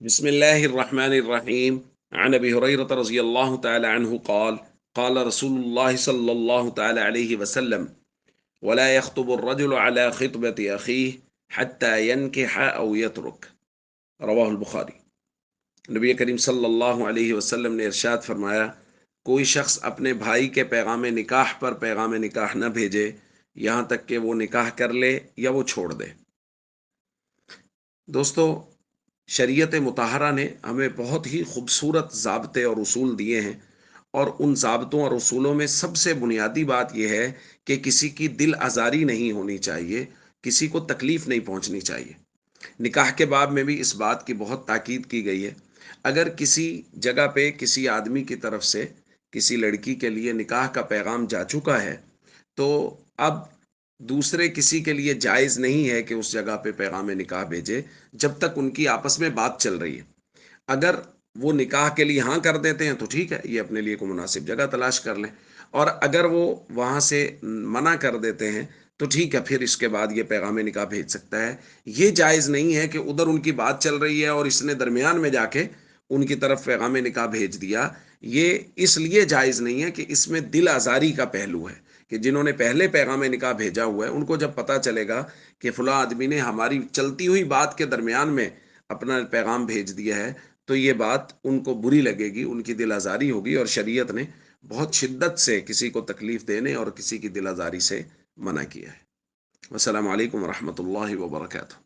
بسم الله الرحمن الرحيم. عن أبي هريرة رضي الله تعالى عنه قال قال رسول الله صلى الله تعالى عليه وسلم ولا يخطب الرجل على خطبة أخيه حتى ينكح أو يترك. رواہ البخاری۔ نبی کریم صلی اللہ علیہ وسلم نے ارشاد فرمایا، کوئی شخص اپنے بھائی کے پیغام نکاح پر پیغام نکاح نہ بھیجے یہاں تک کہ وہ نکاح کر لے یا وہ چھوڑ دے۔ دوستو، شریعت مطہرہ نے ہمیں بہت ہی خوبصورت ضابطے اور اصول دیے ہیں، اور ان ضابطوں اور اصولوں میں سب سے بنیادی بات یہ ہے کہ کسی کی دل آزاری نہیں ہونی چاہیے، کسی کو تکلیف نہیں پہنچنی چاہیے۔ نکاح کے باب میں بھی اس بات کی بہت تاکید کی گئی ہے۔ اگر کسی جگہ پہ کسی آدمی کی طرف سے کسی لڑکی کے لیے نکاح کا پیغام جا چکا ہے تو اب دوسرے کسی کے لیے جائز نہیں ہے کہ اس جگہ پہ پیغام نکاح بھیجے جب تک ان کی آپس میں بات چل رہی ہے۔ اگر وہ نکاح کے لیے ہاں کر دیتے ہیں تو ٹھیک ہے، یہ اپنے لیے کوئی مناسب جگہ تلاش کر لیں، اور اگر وہ وہاں سے منع کر دیتے ہیں تو ٹھیک ہے، پھر اس کے بعد یہ پیغام نکاح بھیج سکتا ہے۔ یہ جائز نہیں ہے کہ ادھر ان کی بات چل رہی ہے اور اس نے درمیان میں جا کے ان کی طرف پیغام نکاح بھیج دیا۔ یہ اس لیے جائز نہیں ہے کہ اس میں دل آزاری کا پہلو ہے، کہ جنہوں نے پہلے پیغام نکاح بھیجا ہوا ہے ان کو جب پتہ چلے گا کہ فلاں آدمی نے ہماری چلتی ہوئی بات کے درمیان میں اپنا پیغام بھیج دیا ہے، تو یہ بات ان کو بری لگے گی، ان کی دل آزاری ہوگی، اور شریعت نے بہت شدت سے کسی کو تکلیف دینے اور کسی کی دل آزاری سے منع کیا ہے۔ السلام علیکم ورحمۃ اللہ وبرکاتہ۔